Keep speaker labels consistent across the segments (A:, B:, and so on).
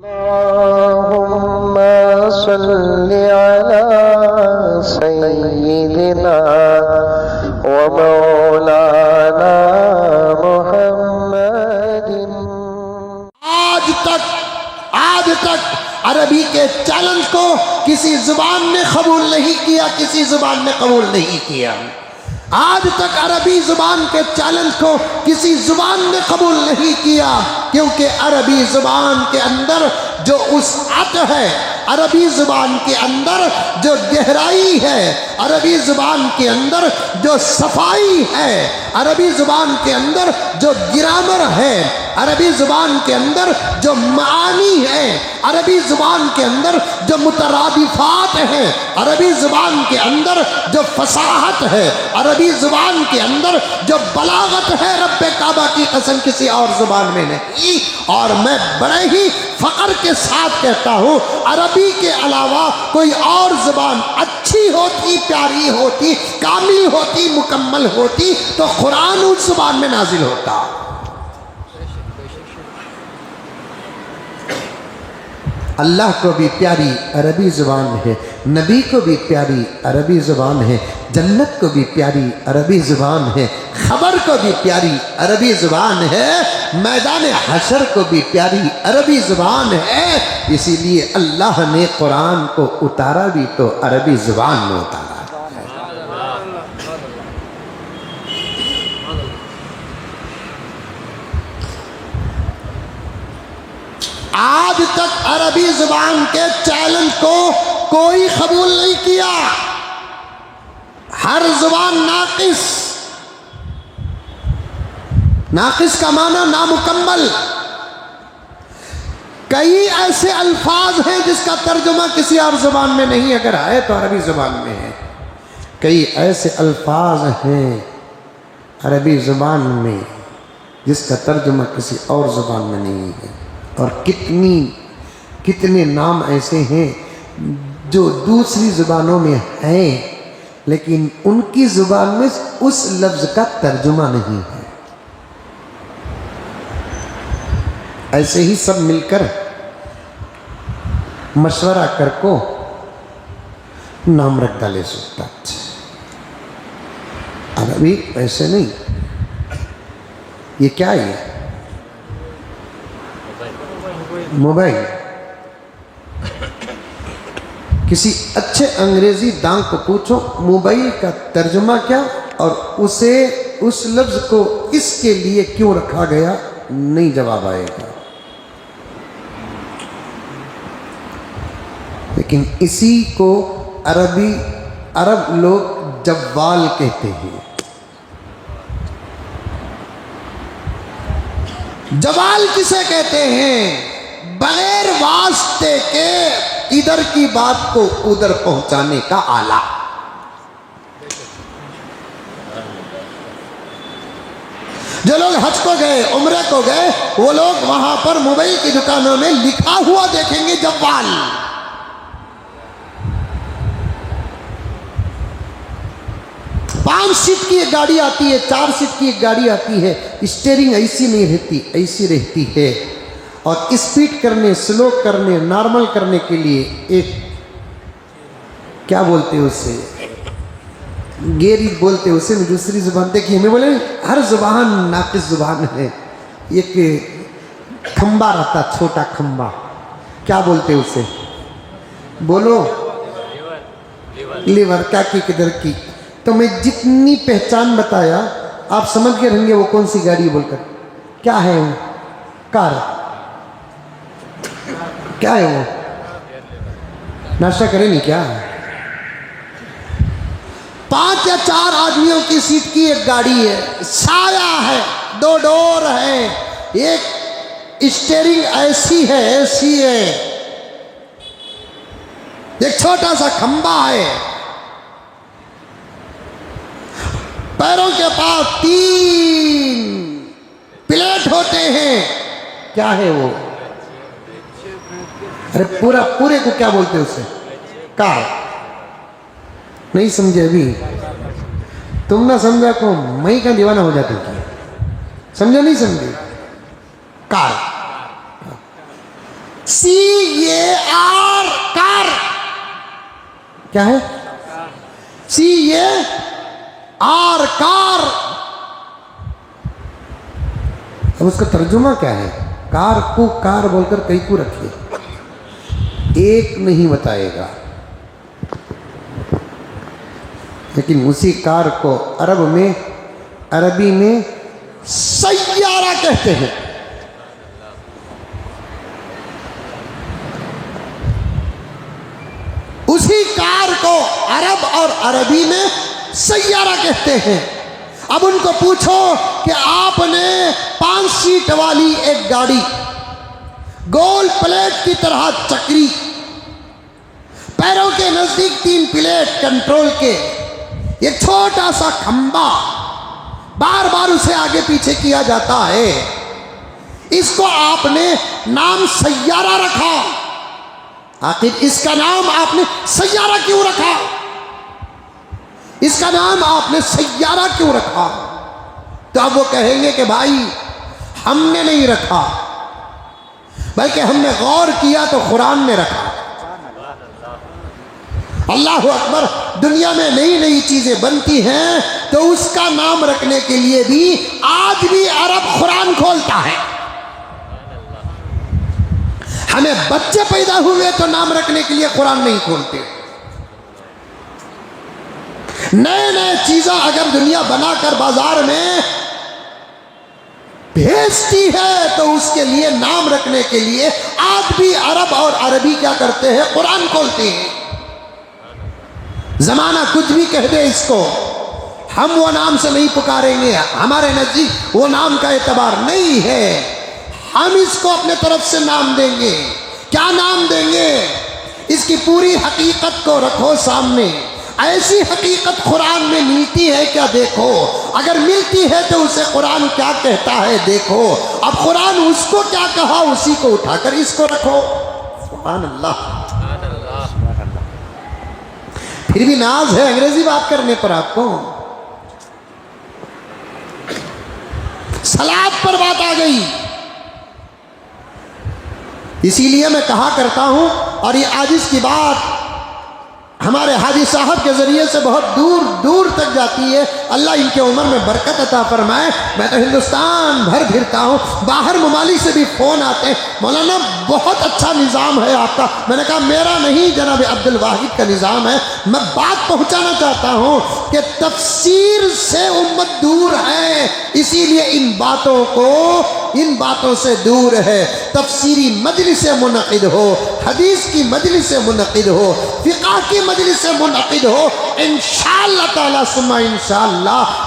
A: अल्लाहुम्मा सल्लि अला सय्यिदिना व मौलाना मुहम्मदिन।
B: आज तक अरबी के चैलेंज को किसी जुबान ने कबूल नहीं किया, किसी जुबान ने कबूल नहीं किया। आज तक अरबी जुबान के चैलेंज को किसी जुबान ने कबूल नहीं किया, क्योंकि अरबी जुबान के अंदर जो वुसअत है, अरबी जुबान के अंदर जो गहराई है, अरबी जुबान के अंदर जो सफाई है, अरबी जुबान के अंदर जो ग्रामर है, अरबी जुबान के अंदर जो मानी है, अरबी जुबान के अंदर जो मुतरादिफात है, अरबी जुबान के अंदर जो फसाहत है, अरबी जुबान के अंदर जो बलागत है, रब्बे काबा की कसम किसी और जुबान में नहीं। और मैं बड़े ही फख्र के साथ कहता हूँ, अरबी के अलावा कोई और जुबान अच्छी होती, प्यारी होती, कामिल होती, मुकम्मल होती तो कुरान उस जुबान में नाजिल होता। अल्लाह को भी प्यारी अरबी ज़ुबान है, नबी को भी प्यारी अरबी ज़ुबान है, जन्नत को भी प्यारी अरबी ज़ुबान है, खबर को भी प्यारी अरबी ज़ुबान है, मैदान हशर को भी प्यारी अरबी ज़ुबान है। इसीलिए अल्लाह ने कुरान को उतारा भी तो अरबी ज़ुबान में उतारा। आज तक अरबी जुबान के चैलेंज को कोई कबूल नहीं किया। हर जुबान नाकिस, नाकिस का माना नामुकम्मल। कई ऐसे अल्फाज हैं जिसका तर्जुमा किसी और जुबान में नहीं, अगर है तो अरबी जुबान में है। कई ऐसे अल्फाज हैं अरबी जुबान में जिसका तर्जुमा किसी और जुबान में नहीं है। और कितने नाम ऐसे हैं जो दूसरी ज़ुबानों में हैं लेकिन उनकी ज़ुबान में उस लफ्ज़ का तर्जुमा नहीं है। ऐसे ही सब मिलकर मशवरा कर को नाम रख डाले सकता। अरबी ऐसे नहीं। ये क्या है? मोबाइल। किसी अच्छे अंग्रेजी दांग को पूछो मोबाइल का तर्जुमा क्या और उसे उस लफ्ज को इसके लिए क्यों रखा गया, नहीं जवाब आएगा। लेकिन इसी को अरब लोग जव्वाल कहते हैं। जवाल किसे कहते हैं? बगैर वास्ते के इधर की बात को उधर पहुंचाने का आला। जो लोग हज को गए, उम्रे को गए, वो लोग वहां पर मोबाइल की दुकानों में लिखा हुआ देखेंगे जव्वाल। पांच सीट की एक गाड़ी आती है, 4 सीट की एक गाड़ी आती है, स्टीयरिंग ऐसी नहीं रहती, ऐसी रहती है। और स्पीड करने, स्लो करने, नॉर्मल करने के लिए एक क्या बोलते हैं उसे, गेरी बोलते हैं उसे। दूसरी जुबान देखिए, हमें बोले हर जुबान नाकिस जुबान है। एक खंबा रहता, छोटा खंबा, क्या बोलते हैं उसे? बोलो। लीवर। क्या की किधर की? तो मैं जितनी पहचान बताया आप समझ के रहेंगे वो कौन सी गाड़ी बोलकर। क्या है वो? कार। क्या है वो? नाश्ता करें नहीं क्या? 5 या 4 आदमियों की सीट की एक गाड़ी है, साया है, 2 डोर है, एक स्टीयरिंग ऐसी है, ऐसी है, एक छोटा सा खंबा है, पैरों के पास 3 प्लेट होते हैं। क्या है वो? अरे पूरे को क्या बोलते हैं उसे? कार। नहीं समझे अभी? तुम ना समझा को मई का दीवाना हो जाते थे। समझे नहीं समझे? कार। CAR कार क्या है? CAR car. अब उसका तर्जुमा क्या है? कार को कार बोलकर कई को रखिए, एक नहीं बताएगा। लेकिन उसी कार को अरबी में सैयारा कहते हैं। उसी कार को अरब और अरबी में सैयारा कहते हैं। अब उनको पूछो कि आपने 5 सीट वाली एक गाड़ी, गोल प्लेट की तरह चक्री, पैरों के नजदीक 3 प्लेट कंट्रोल के, एक छोटा सा खंबा, बार बार उसे आगे पीछे किया जाता है, इसको आपने नाम सैयारा रखा। आखिर इसका नाम आपने सैयारा क्यों रखा? इसका नाम आपने सैयारा क्यों रखा? तो अब वो कहेंगे कि भाई हमने नहीं रखा, बल्कि हमने गौर किया तो कुरान ने रखा। अल्लाह अकबर। दुनिया में नई नई चीजें बनती हैं तो उसका नाम रखने के लिए भी आज भी अरब कुरान खोलता है। हमें बच्चे पैदा हुए तो नाम रखने के लिए कुरान नहीं खोलते। नए नए चीजें अगर दुनिया बनाकर बाजार में भेजती है तो उसके लिए नाम रखने के लिए आज भी अरब और अरबी क्या करते हैं? कुरान खोलते हैं। जमाना कुछ भी कह दे इसको, हम वो नाम से नहीं पुकारेंगे, हमारे नजदीक वो नाम का एतबार नहीं है। हम इसको अपने तरफ से नाम देंगे। क्या नाम देंगे? इसकी पूरी हकीकत को रखो सामने। ऐसी हकीकत कुरान में मिलती है क्या? देखो, अगर मिलती है तो उसे कुरान क्या कहता है देखो। अब कुरान उसको क्या कहा उसी को उठाकर इसको रखो। सुभान अल्लाह। फिर भी नाज है अंग्रेजी बात करने पर आपको। सलाद पर बात आ गई। इसीलिए मैं कहा करता हूं, और ये आज इसकी बात हमारे हाजी साहब के जरिए से बहुत दूर दूर तक जाती है। अल्लाह इनके उम्र में बरकत अता फरमाए। मैं तो हिंदुस्तान भर फिरता हूँ, बाहर ममालिक से भी फ़ोन आते हैं, मौलाना बहुत अच्छा निज़ाम है आपका। मैंने कहा मेरा नहीं, जनाब अब्दुल वाहिद का निज़ाम है। मैं बात पहुँचाना चाहता हूँ कि तफसीर से उम्मत दूर है, इसीलिए इन बातों से दूर है। तफसीरी मजलिस से मुनक़िद हो, हदीस की मजलिस से मुनक़िद हो, फ़िक़्ह की मजलिस से मुनक़िद हो। इंशाअल्लाह ताला सुम्मा इंशाअल्लाह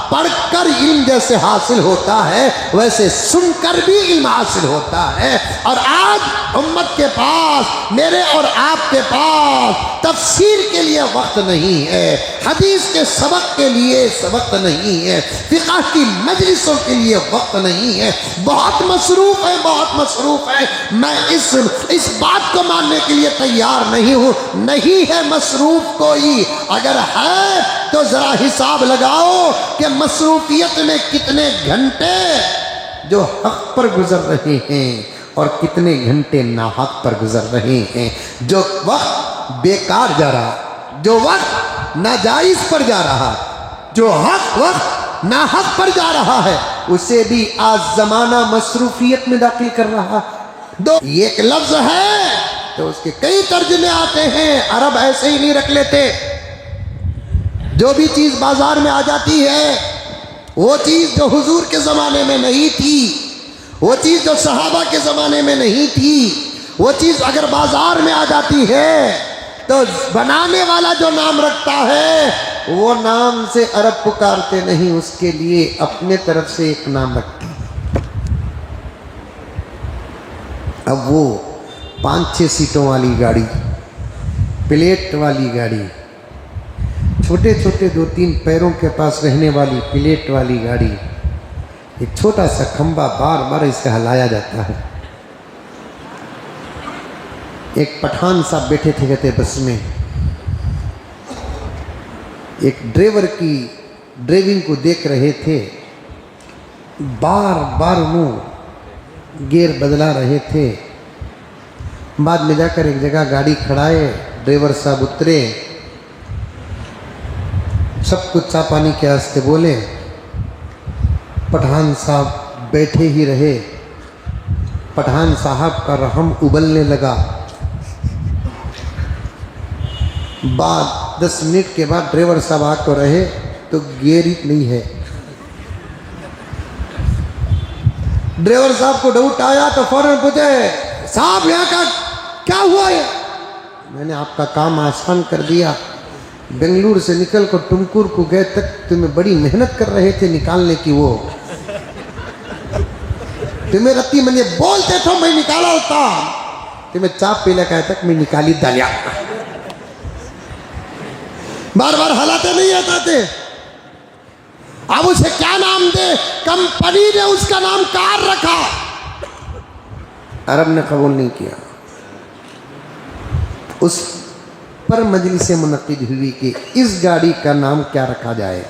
B: पढ़कर इल्म जैसे हासिल होता है वैसे सुनकर भी इल्म हासिल होता है। और आज उम्मत के पास, मेरे और आपके पास तफसीर के लिए वक्त नहीं है, हदीस के सबक के लिए वक्त नहीं है, फ़िक़्ह की मजलिसों के लिए वक्त नहीं है। बहुत मसरूफ़ है, बहुत मसरूफ़ है। मैं इस बात को मानने के लिए तैयार नहीं हूँ। नहीं है मसरूफ़ कोई, अगर है तो ज़रा हिसाब लगाओ कि मसरूफियत में कितने घंटे जो हक पर गुजर रहे हैं और कितने घंटे नाहक पर गुजर रहे हैं। जो वक्त बेकार जा रहा, जो वक्त नाजायज़ पर जा रहा, जो हक वक्त नाहक पर जा रहा है, उसे भी आज ज़माना मसरूफियत में दाखिल कर रहा। दो एक लफ्ज़ है तो उसके कई तर्जुमे आते हैं। अरब ऐसे ही नहीं रख लेते। जो भी चीज़ बाजार में आ जाती है, वो चीज़ जो हुजूर के ज़माने में नहीं थी, वो चीज़ जो सहाबा के ज़माने में नहीं थी, वो चीज़ अगर बाजार में आ जाती है तो बनाने वाला जो नाम रखता है वो नाम से अरब पुकारते नहीं, उसके लिए अपने तरफ से एक नाम रखते हैं। अब वो 5-6 सीटों वाली गाड़ी, प्लेट वाली गाड़ी, छोटे छोटे 2-3 पैरों के पास रहने वाली प्लेट वाली गाड़ी, एक छोटा सा खंबा, बार बार इसे हिलाया जाता है। एक पठान साहब बैठे थे, कहते बस में, एक ड्राइवर की ड्राइविंग को देख रहे थे, बार बार वो गियर बदला रहे थे। बाद में जाकर एक जगह गाड़ी खड़ाए, ड्राइवर साहब उतरे, सब कुछ चाय पानी के वास्ते बोले। पठान साहब बैठे ही रहे। पठान साहब का रहम उबलने लगा। बाद 10 मिनट के बाद ड्राइवर साहब आकर रहे तो गियर ही नहीं है। ड्राइवर साहब को डाउट आया तो फौरन पूछे, साहब यहाँ का क्या हुआ है? मैंने आपका काम आसान कर दिया। बेंगलुरु से निकल कर टुमकुर को गए तक तुम्हें बड़ी मेहनत कर रहे थे निकालने की। वो तुम्हें रत्ती मैंने बोलते थे मैं निकाला होता, तुम्हें चाप पीला कहे तक मैं निकाली डालिया। बार बार हालाते नहीं आता थे। अब उसे क्या नाम दे? कंपनी ने उसका नाम कार रखा। अरब ने कबूल नहीं किया। उस पर मजलिस मुनक्किद हुई कि इस गाड़ी का नाम क्या रखा जाए।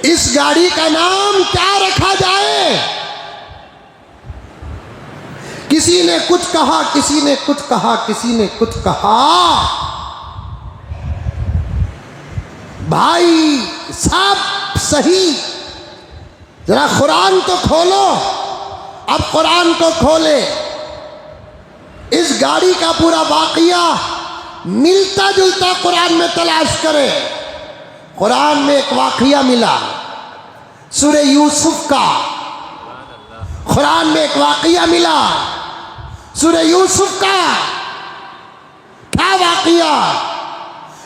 B: इस गाड़ी का नाम क्या रखा जाए? किसी ने कुछ कहा, किसी ने कुछ कहा, किसी ने कुछ कहा। भाई सब सही, जरा कुरान तो खोलो। अब कुरान को खोले, इस गाड़ी का पूरा वाकया मिलता जुलता कुरान में तलाश करे। कुरान में एक वाकया मिला सूरह यूसुफ का। कुरान में एक वाकया मिला सूरह यूसुफ का। क्या वाकया?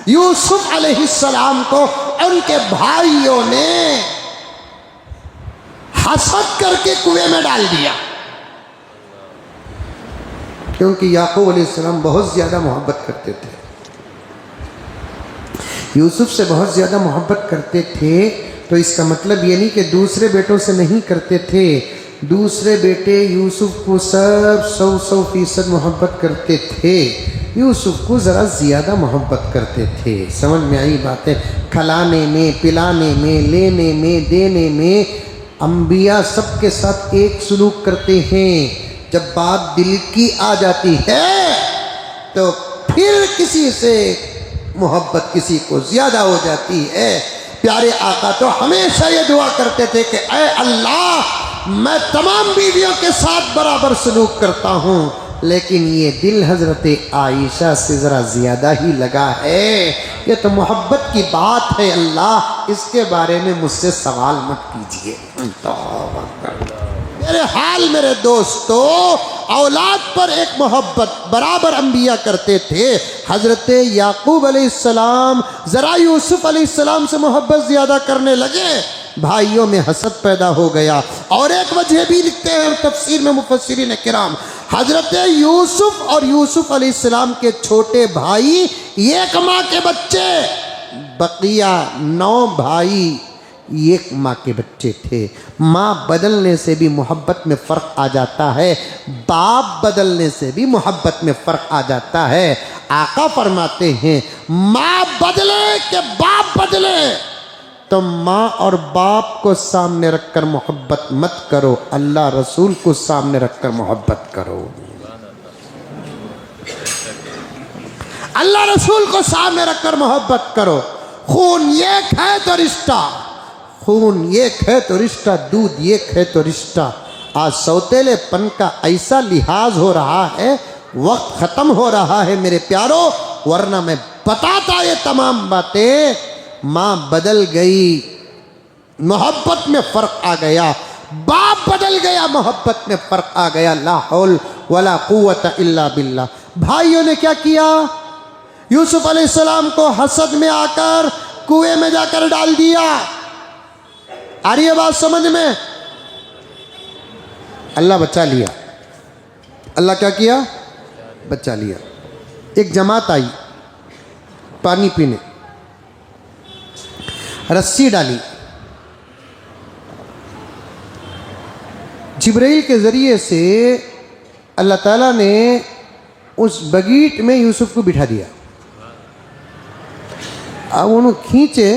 B: यूसुफ अलैहिस्सलाम को उनके भाइयों ने हसद करके कुएं में डाल दिया, क्योंकि याकूब अलैहिस्सलाम बहुत ज़्यादा मोहब्बत करते थे। यूसुफ से बहुत ज़्यादा मोहब्बत करते थे, तो इसका मतलब ये नहीं कि दूसरे बेटों से नहीं करते थे। दूसरे बेटे यूसुफ को सब 100% मोहब्बत करते थे। यूसुफ को ज़रा ज़्यादा मोहब्बत करते थे। समझ में आई बातें? खिलाने में, पिलाने में, लेने में, देने में अंबिया सबके साथ एक सलूक करते हैं। जब बात दिल की आ जाती है तो फिर किसी से मोहब्बत किसी को ज़्यादा हो जाती है। प्यारे आका तो हमेशा ये दुआ करते थे कि ऐ अल्लाह, मैं तमाम बीवियों के साथ बराबर सलूक करता हूँ, लेकिन ये दिल हज़रत आयशा से ज़रा ज़्यादा ही लगा है। ये तो मोहब्बत की बात है अल्लाह, इसके बारे में मुझसे सवाल मत कीजिए। मेरे हाल मेरे दोस्तों, औलाद पर एक मोहब्बत बराबर अंबिया करते थे। हज़रत याकूब अलैहिस्सलाम ज़रा यूसुफ अलैहिस्सलाम से मोहब्बत ज़्यादा करने लगे, भाइयों में हसद पैदा हो गया। और एक वजह भी लिखते हैं तफसीर में मुफस्सिरीन किराम, हज़रत यूसुफ और यूसुफ अलैहिस्सलाम के छोटे भाई एक माँ के बच्चे, बकिया 9 भाई एक माँ के बच्चे थे। माँ बदलने से भी मोहब्बत में फ़र्क आ जाता है, बाप बदलने से भी मोहब्बत में फ़र्क आ जाता है। आका फरमाते हैं माँ बदले कि बाप बदले, तो माँ और बाप को सामने रखकर मोहब्बत मत करो, अल्लाह रसूल को सामने रखकर मोहब्बत करो। अल्लाह रसूल को सामने रखकर मोहब्बत करो। खून एक है तो रिश्ता, खून एक है तो रिश्ता, दूध एक है तो रिश्ता। आज सौतेलेपन का ऐसा लिहाज हो रहा है, वक्त ख़त्म हो रहा है मेरे प्यारों, वरना मैं बताता ये तमाम बातें। माँ बदल गई, मोहब्बत में फ़र्क आ गया, बाप बदल गया, मोहब्बत में फ़र्क आ गया। ला हौल वला कुव्वत इल्ला बिल्लाह। भाइयों ने क्या किया? यूसुफ अलैहिस्सलाम को हसद में आकर कुएं में जाकर डाल दिया। आ रही है बात समझ में? अल्लाह बचा लिया। अल्लाह क्या किया? बचा लिया। एक जमात आई पानी पीने, रस्सी डाली, जिब्राइल के ज़रिए से अल्लाह ताला ने उस बगीट में यूसुफ को बिठा दिया। अब उन्होंने खींचे,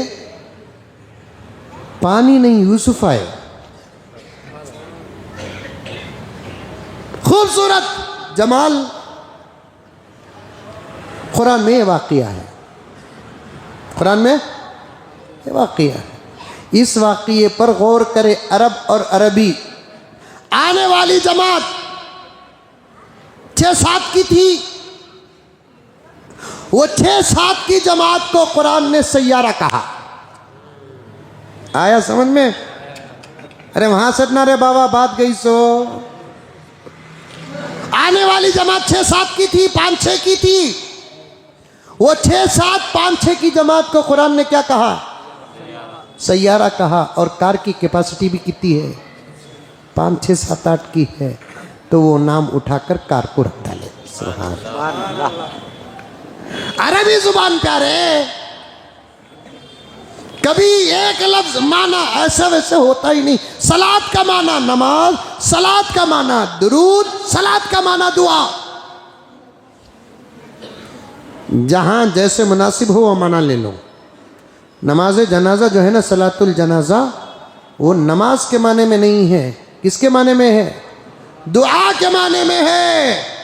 B: पानी नहीं, यूसुफ आए। खूबसूरत जमाल कुरान में वाक़िया है, कुरान में वाक़िया है। इस वाक़िए पर गौर करे अरब और अरबी। आने वाली जमात 6-7 की थी, वो 6-7 की जमात को कुरान ने सैयारा कहा। आया समझ में? अरे वहां से ना रे बाबा, बात गई सो। आने वाली जमात 6-7 की थी, 5-6 की थी। वो 6-7 5-6 की जमात को कुरान ने क्या कहा? सैयारा कहा। और कार की कैपेसिटी भी कितनी है? 5, 6, 7, 8 की है। तो वो नाम उठाकर कार को रख डाले। सुभान अल्लाह। अरबी जुबान प्यारे, कभी एक लफ्ज माना ऐसा वैसे होता ही नहीं। सलात का माना नमाज, सलात का माना दुरूद, सलात का माना दुआ। जहां जैसे मुनासिब हो वो माना ले लो। नमाज जनाजा जो है ना, सलातुल जनाजा, वो नमाज के माने में नहीं है। किसके माने में है? दुआ के माने में है।